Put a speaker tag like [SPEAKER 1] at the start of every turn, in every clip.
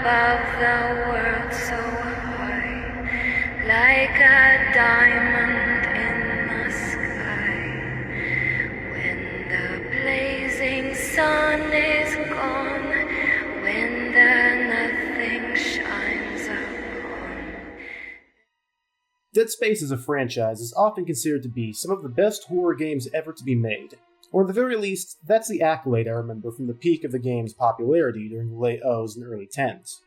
[SPEAKER 1] above the world so high, like a diamond in the sky. When the blazing sun is gone, when the nothing shines upon.
[SPEAKER 2] Dead Space as a franchise is often considered to be some of the best horror games ever to be made. Or at the very least, that's the accolade I remember from the peak of the game's popularity during the late O's and early 10s.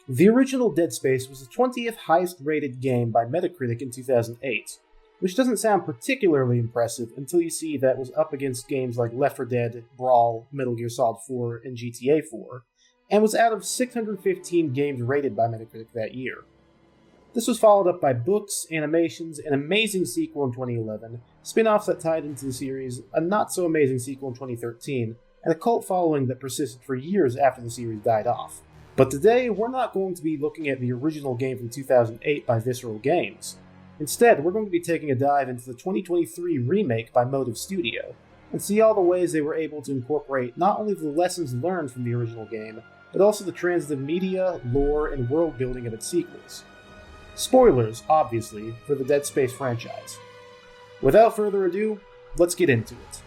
[SPEAKER 2] The original Dead Space was the 20th highest rated game by Metacritic in 2008, which doesn't sound particularly impressive until you see that it was up against games like Left 4 Dead, Brawl, Metal Gear Solid 4, and GTA 4, and was out of 615 games rated by Metacritic that year. This was followed up by books, animations, an amazing sequel in 2011, spin-offs that tied into the series, a not-so-amazing sequel in 2013, and a cult following that persisted for years after the series died off. But today, we're not going to be looking at the original game from 2008 by Visceral Games. Instead, we're going to be taking a dive into the 2023 remake by Motive Studio, and see all the ways they were able to incorporate not only the lessons learned from the original game, but also the transitive media, lore, and world-building of its sequels. Spoilers, obviously, for the Dead Space franchise. Without further ado, let's get into it.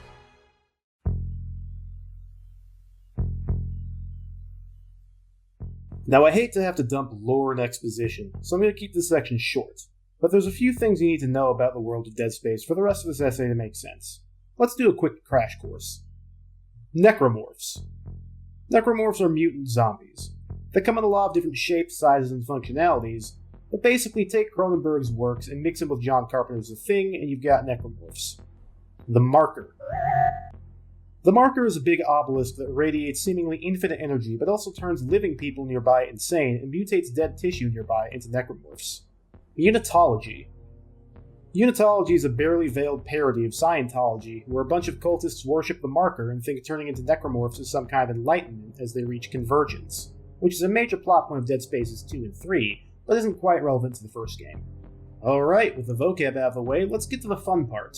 [SPEAKER 2] Now, I hate to have to dump lore and exposition, so I'm going to keep this section short, but there's a few things you need to know about the world of Dead Space for the rest of this essay to make sense. Let's do a quick crash course. Necromorphs. Necromorphs are mutant zombies. They come in a lot of different shapes, sizes, and functionalities, but basically take Cronenberg's works and mix them with John Carpenter's The Thing, and you've got Necromorphs. The Marker. The Marker is a big obelisk that radiates seemingly infinite energy, but also turns living people nearby insane and mutates dead tissue nearby into necromorphs. Unitology. Unitology is a barely veiled parody of Scientology, where a bunch of cultists worship the Marker and think turning into necromorphs is some kind of enlightenment as they reach convergence, which is a major plot point of Dead Spaces 2 and 3, but isn't quite relevant to the first game. Alright, with the vocab out of the way, let's get to the fun part.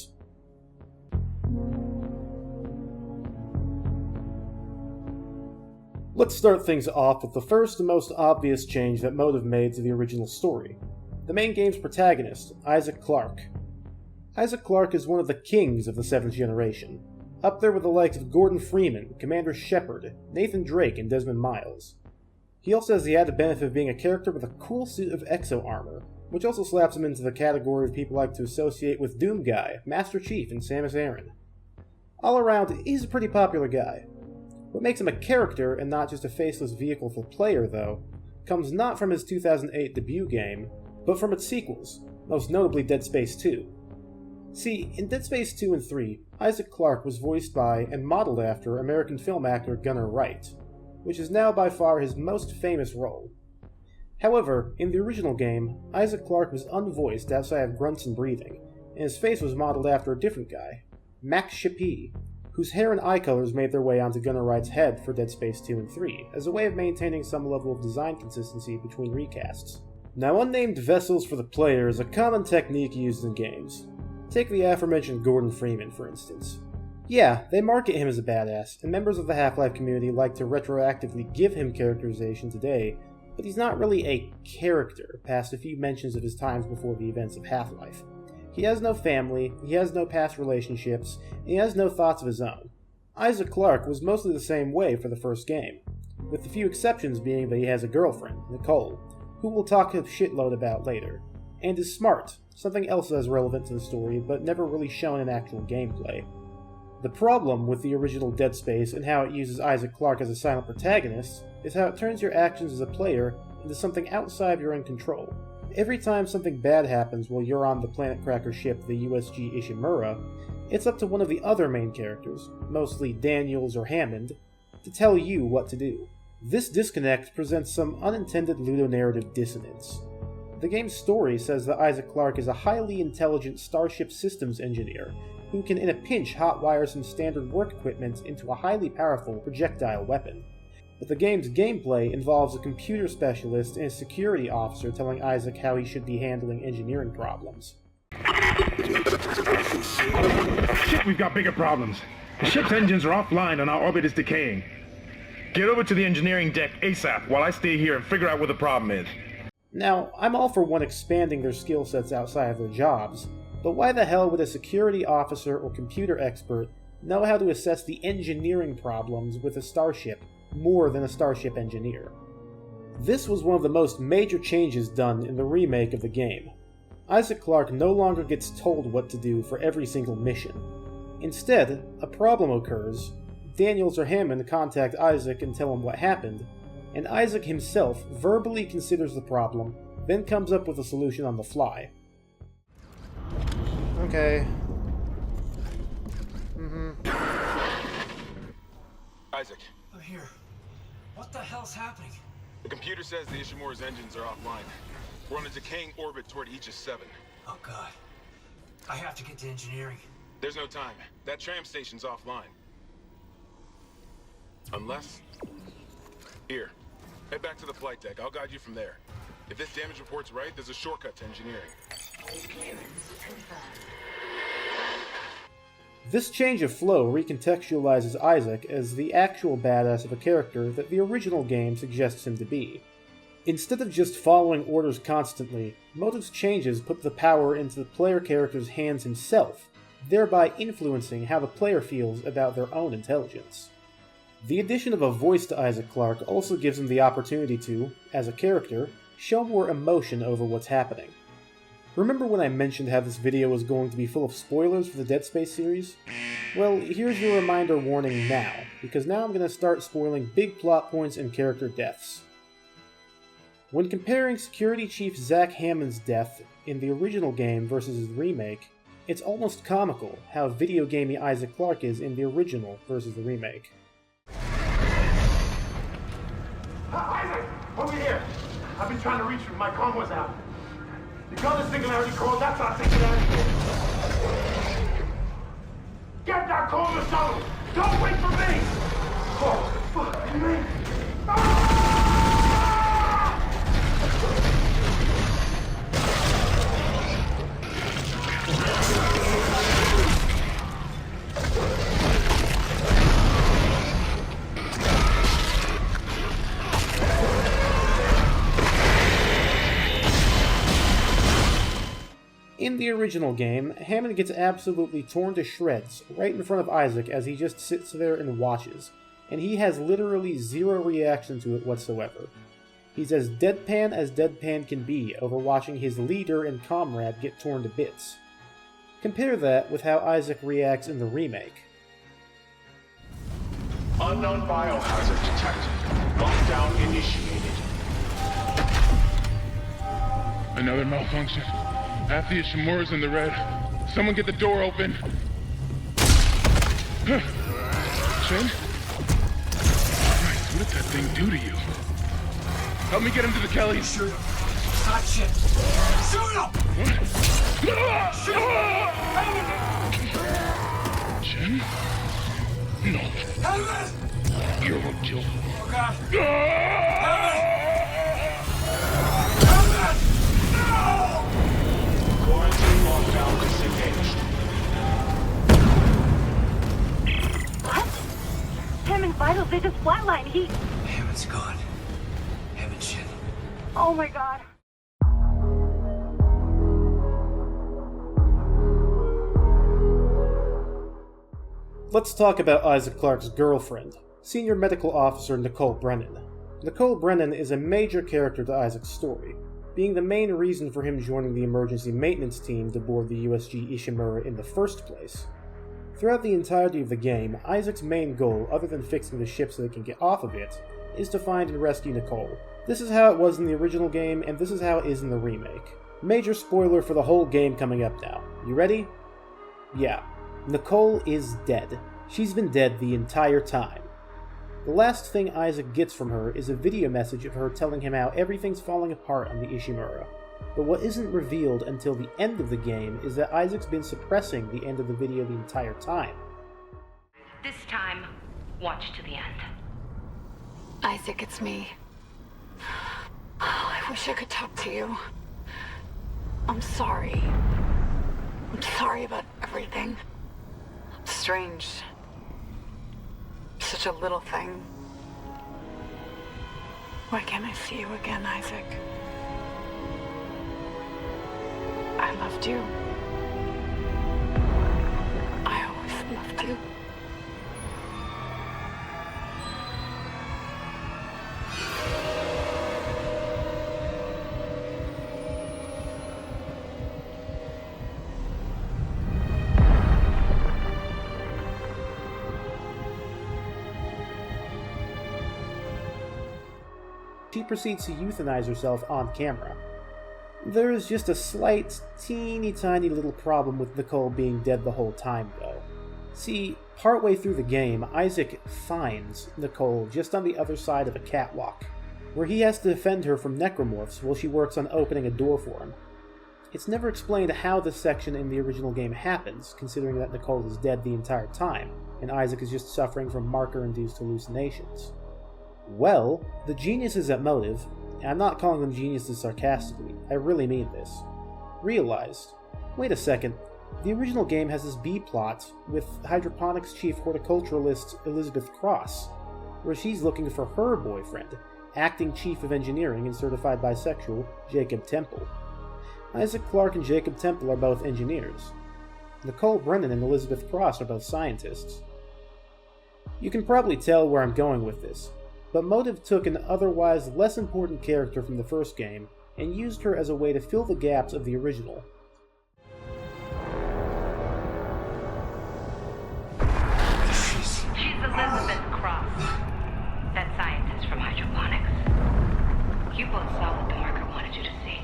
[SPEAKER 2] Let's start things off with the first and most obvious change that Motive made to the original story. The main game's protagonist, Isaac Clarke. Isaac Clarke is one of the kings of the 7th generation, up there with the likes of Gordon Freeman, Commander Shepard, Nathan Drake, and Desmond Miles. He also has the added benefit of being a character with a cool suit of exo-armor, which also slaps him into the category of people like to associate with Doom Guy, Master Chief, and Samus Aran. All around, he's a pretty popular guy. What makes him a character and not just a faceless vehicle for the player, though, comes not from his 2008 debut game, but from its sequels, most notably Dead Space 2. See, in Dead Space 2 and 3, Isaac Clarke was voiced by and modeled after American film actor Gunnar Wright, which is now by far his most famous role. However, in the original game, Isaac Clarke was unvoiced outside of grunts and breathing, and his face was modeled after a different guy, Max Shapi, whose hair and eye colors made their way onto Gunnar Wright's head for Dead Space 2 and 3, as a way of maintaining some level of design consistency between recasts. Now, unnamed vessels for the player is a common technique used in games. Take the aforementioned Gordon Freeman, for instance. Yeah, they market him as a badass, and members of the Half-Life community like to retroactively give him characterization today, but he's not really a character, past a few mentions of his times before the events of Half-Life. He has no family, he has no past relationships, and he has no thoughts of his own. Isaac Clarke was mostly the same way for the first game, with the few exceptions being that he has a girlfriend, Nicole, who we'll talk a shitload about later, and is smart, something else that's relevant to the story but never really shown in actual gameplay. The problem with the original Dead Space and how it uses Isaac Clarke as a silent protagonist is how it turns your actions as a player into something outside of your own control. Every time something bad happens while you're on the Planet Cracker ship, the USG Ishimura, it's up to one of the other main characters, mostly Daniels or Hammond, to tell you what to do. This disconnect presents some unintended ludonarrative dissonance. The game's story says that Isaac Clarke is a highly intelligent Starship systems engineer who can in a pinch hotwire some standard work equipment into a highly powerful projectile weapon. But the game's gameplay involves a computer specialist and a security officer telling Isaac how he should be handling engineering problems.
[SPEAKER 3] Shit, we've got bigger problems. The ship's engines are offline and our orbit is decaying. Get over to the engineering deck ASAP while I stay here and figure out what the problem is.
[SPEAKER 2] Now, I'm all for one expanding their skill sets outside of their jobs, but why the hell would a security officer or computer expert know how to assess the engineering problems with a starship more than a starship engineer? This was one of the most major changes done in the remake of the game. Isaac Clarke no longer gets told what to do for every single mission. Instead, a problem occurs, Daniels or Hammond contact Isaac and tell him what happened, and Isaac himself verbally considers the problem, then comes up with a solution on the fly. Okay.
[SPEAKER 4] Isaac,
[SPEAKER 5] I'm here. What the hell's happening?
[SPEAKER 4] the computer says the Ishimura's engines are offline. We're on a decaying orbit toward Aegis 7.
[SPEAKER 5] Oh god. I have to get to engineering.
[SPEAKER 4] There's no time. That tram station's offline. Unless... Here. Head back to the flight deck. I'll guide you from there. If this damage report's right, there's a shortcut to engineering.
[SPEAKER 2] This change of flow recontextualizes Isaac as the actual badass of a character that the original game suggests him to be. Instead of just following orders constantly, Motive's changes put the power into the player character's hands himself, thereby influencing how the player feels about their own intelligence. The addition of a voice to Isaac Clarke also gives him the opportunity to, as a character, show more emotion over what's happening. Remember when I mentioned how this video was going to be full of spoilers for the Dead Space series? Well, here's your reminder warning now, because now I'm going to start spoiling big plot points and character deaths. When comparing Security Chief Zach Hammond's death in the original game versus his remake, it's almost comical how video gamey Isaac Clarke is in the original versus the remake.
[SPEAKER 6] Isaac! Over here! I've been trying to reach you. My comm was out. The gun is singularity code. That's our singularity code. Get that code to zone! Don't wait for me! Oh, fuck me! Ah!
[SPEAKER 2] In the original game, Hammond gets absolutely torn to shreds right in front of Isaac as he just sits there and watches, and he has literally zero reaction to it whatsoever. He's as deadpan can be over watching his leader and comrade get torn to bits. Compare that with how Isaac reacts in the remake.
[SPEAKER 6] Unknown biohazard detected. Lockdown initiated.
[SPEAKER 7] Another malfunction. Half the Ishimura's in the red. Someone get the door open. Shin? Christ, what did that thing do to you? Help me get him to the Kelly.
[SPEAKER 5] Shoot him. Hot shit. Shoot him!
[SPEAKER 7] Shin? No.
[SPEAKER 5] Helmet!
[SPEAKER 7] You're what killed him.
[SPEAKER 5] Oh god. Helmet! Helmet! No!
[SPEAKER 6] Quarantine lockdown disengaged.
[SPEAKER 8] What? Hammond's vitals, they just flatlined.
[SPEAKER 5] Hammond's gone. Hammond shit.
[SPEAKER 8] Oh my god.
[SPEAKER 2] Let's talk about Isaac Clarke's girlfriend, Senior Medical Officer Nicole Brennan. Nicole Brennan is a major character to Isaac's story, being the main reason for him joining the emergency maintenance team to board the USG Ishimura in the first place. Throughout the entirety of the game, Isaac's main goal, other than fixing the ship so they can get off of it, is to find and rescue Nicole. This is how it was in the original game, and this is how it is in the remake. Major spoiler for the whole game coming up now. You ready? Yeah. Nicole is dead. She's been dead the entire time. The last thing Isaac gets from her is a video message of her telling him how everything's falling apart on the Ishimura. But what isn't revealed until the end of the game is that Isaac's been suppressing the end of the video the entire time.
[SPEAKER 9] This time, watch to the end.
[SPEAKER 10] Isaac, it's me. Oh, I wish I could talk to you. I'm sorry. I'm sorry about everything. Strange. Such a little thing. Why can't I see you again, Isaac? I loved you. I always loved you.
[SPEAKER 2] She proceeds to euthanize herself on camera. There is just a slight, teeny tiny little problem with Nicole being dead the whole time, though. See, partway through the game, Isaac finds Nicole just on the other side of a catwalk, where he has to defend her from necromorphs while she works on opening a door for him. It's never explained how this section in the original game happens, considering that Nicole is dead the entire time, and Isaac is just suffering from marker-induced hallucinations. Well, the geniuses at Motive, and I'm not calling them geniuses sarcastically, I really mean this, realized, wait a second, the original game has this B-plot with hydroponics chief horticulturalist Elizabeth Cross, where she's looking for her boyfriend, acting chief of engineering and certified bisexual Jacob Temple. Isaac Clarke and Jacob Temple are both engineers. Nicole Brennan and Elizabeth Cross are both scientists. You can probably tell where I'm going with this, but Motive took an otherwise less important character from the first game and used her as a way to fill the gaps of the original.
[SPEAKER 9] She's Elizabeth Cross, that scientist from hydroponics. You both saw what the marker wanted you to see.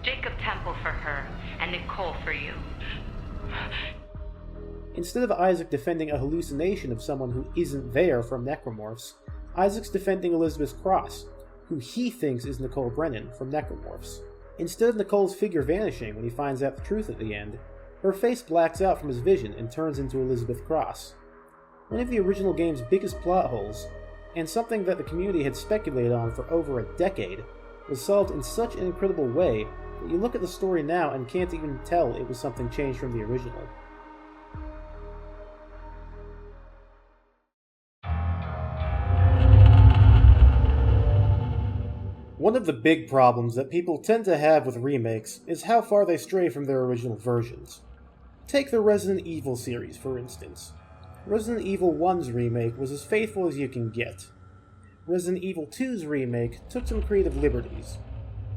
[SPEAKER 9] Jacob Temple for her, and Nicole for you.
[SPEAKER 2] Instead of Isaac defending a hallucination of someone who isn't there from necromorphs, Isaac's defending Elizabeth Cross, who he thinks is Nicole Brennan from necromorphs. Instead of Nicole's figure vanishing when he finds out the truth at the end, her face blacks out from his vision and turns into Elizabeth Cross. One of the original game's biggest plot holes, and something that the community had speculated on for over a decade, was solved in such an incredible way that you look at the story now and can't even tell it was something changed from the original. One of the big problems that people tend to have with remakes is how far they stray from their original versions. Take the Resident Evil series, for instance. Resident Evil 1's remake was as faithful as you can get. Resident Evil 2's remake took some creative liberties.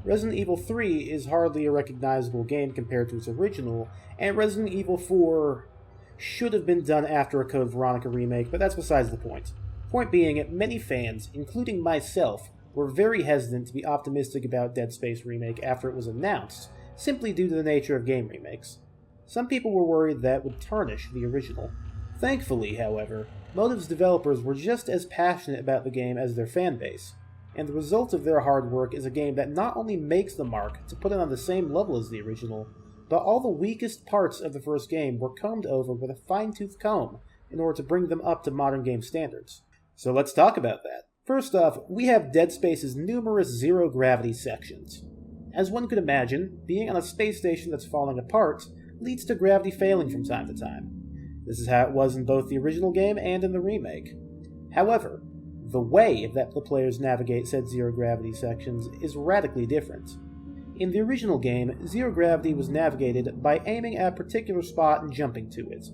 [SPEAKER 2] Resident Evil 3 is hardly a recognizable game compared to its original, and Resident Evil 4 should have been done after a Code Veronica remake, but that's besides the point. Point being, many fans, including myself, were very hesitant to be optimistic about Dead Space Remake after it was announced, simply due to the nature of game remakes. Some people were worried that would tarnish the original. Thankfully, however, Motive's developers were just as passionate about the game as their fanbase, and the result of their hard work is a game that not only makes the mark to put it on the same level as the original, but all the weakest parts of the first game were combed over with a fine-tooth comb in order to bring them up to modern game standards. So let's talk about that. First off, we have Dead Space's numerous zero-gravity sections. As one could imagine, being on a space station that's falling apart leads to gravity failing from time to time. This is how it was in both the original game and in the remake. However, the way that the players navigate said zero-gravity sections is radically different. In the original game, zero-gravity was navigated by aiming at a particular spot and jumping to it.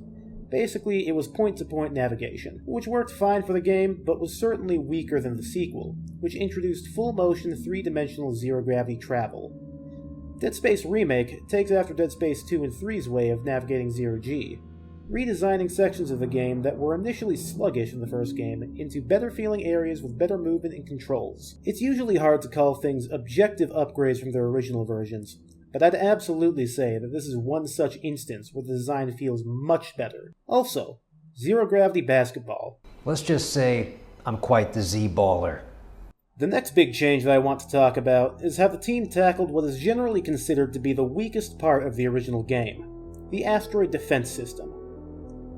[SPEAKER 2] Basically, it was point-to-point navigation, which worked fine for the game, but was certainly weaker than the sequel, which introduced full-motion, three-dimensional zero-gravity travel. Dead Space Remake takes after Dead Space 2 and 3's way of navigating zero-G, redesigning sections of the game that were initially sluggish in the first game into better-feeling areas with better movement and controls. It's usually hard to call things objective upgrades from their original versions, but I'd absolutely say that this is one such instance where the design feels much better. Also, zero-gravity basketball.
[SPEAKER 11] Let's just say I'm quite the Z-baller.
[SPEAKER 2] The next big change that I want to talk about is how the team tackled what is generally considered to be the weakest part of the original game, the asteroid defense system.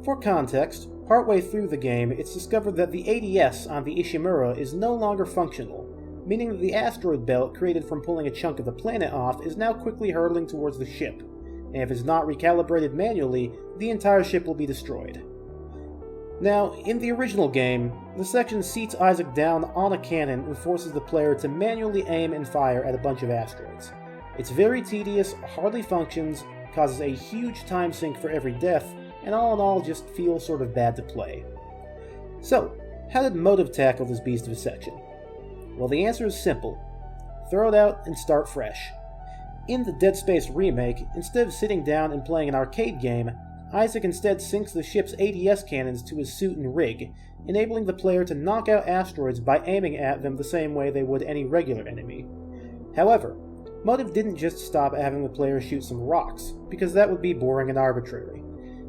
[SPEAKER 2] For context, partway through the game, it's discovered that the ADS on the Ishimura is no longer functional, meaning that the asteroid belt created from pulling a chunk of the planet off is now quickly hurtling towards the ship, and if it's not recalibrated manually, the entire ship will be destroyed. Now, in the original game, the section seats Isaac down on a cannon and forces the player to manually aim and fire at a bunch of asteroids. It's very tedious, hardly functions, causes a huge time sink for every death, and all in all just feels sort of bad to play. So, how did Motive tackle this beast of a section? Well, the answer is simple. Throw it out and start fresh. In the Dead Space Remake, instead of sitting down and playing an arcade game, Isaac instead sinks the ship's ADS cannons to his suit and rig, enabling the player to knock out asteroids by aiming at them the same way they would any regular enemy. However, Motive didn't just stop at having the player shoot some rocks, because that would be boring and arbitrary.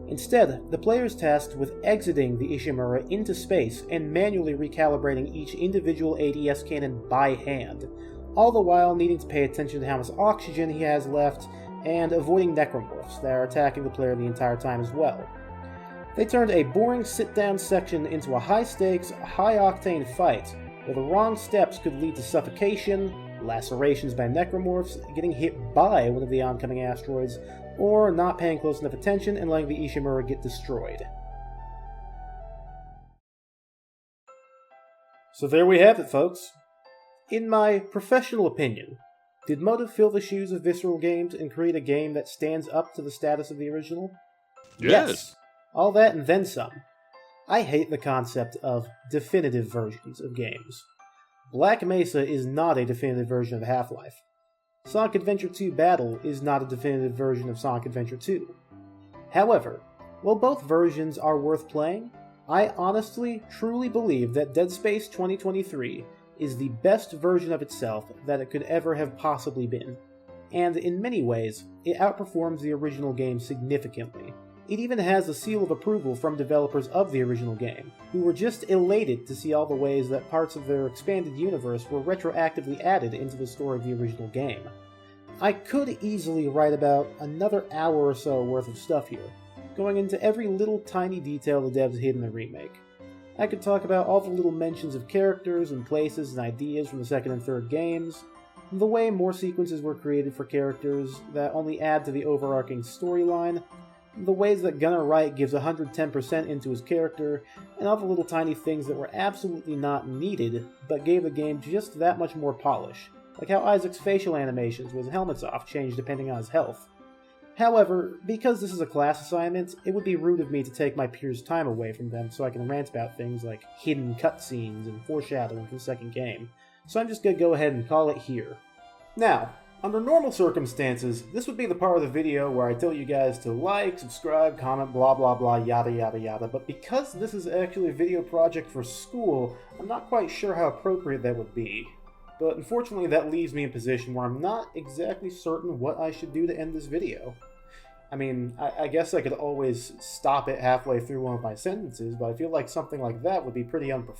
[SPEAKER 2] Instead, the player is tasked with exiting the Ishimura into space and manually recalibrating each individual ADS cannon by hand, all the while needing to pay attention to how much oxygen he has left, and avoiding necromorphs that are attacking the player the entire time as well. They turned a boring sit-down section into a high-stakes, high-octane fight, where the wrong steps could lead to suffocation, lacerations by necromorphs, getting hit by one of the oncoming asteroids, or not paying close enough attention and letting the Ishimura get destroyed. So there we have it, folks. In my professional opinion, did Motive fill the shoes of Visceral Games and create a game that stands up to the status of the original? Yes! All that and then some. I hate the concept of definitive versions of games. Black Mesa is not a definitive version of Half-Life. Sonic Adventure 2 Battle is not a definitive version of Sonic Adventure 2. However, while both versions are worth playing, I honestly, truly believe that Dead Space 2023 is the best version of itself that it could ever have possibly been, and in many ways, it outperforms the original game significantly. It even has a seal of approval from developers of the original game, who were just elated to see all the ways that parts of their expanded universe were retroactively added into the story of the original game. I could easily write about another hour or so worth of stuff here, going into every little tiny detail the devs hid in the remake. I could talk about all the little mentions of characters and places and ideas from the second and third games, the way more sequences were created for characters that only add to the overarching storyline, the ways that Gunnar Wright gives 110% into his character, and all the little tiny things that were absolutely not needed, but gave the game just that much more polish, like how Isaac's facial animations with his helmets off changed depending on his health. However, because this is a class assignment, it would be rude of me to take my peers' time away from them so I can rant about things like hidden cutscenes and foreshadowing for the second game, so I'm just gonna go ahead and call it here. Now, under normal circumstances, this would be the part of the video where I tell you guys to like, subscribe, comment, blah blah blah, yada yada yada, but because this is actually a video project for school, I'm not quite sure how appropriate that would be. But unfortunately that leaves me in a position where I'm not exactly certain what I should do to end this video. I mean, I guess I could always stop it halfway through one of my sentences, but I feel like something like that would be pretty unprofessional.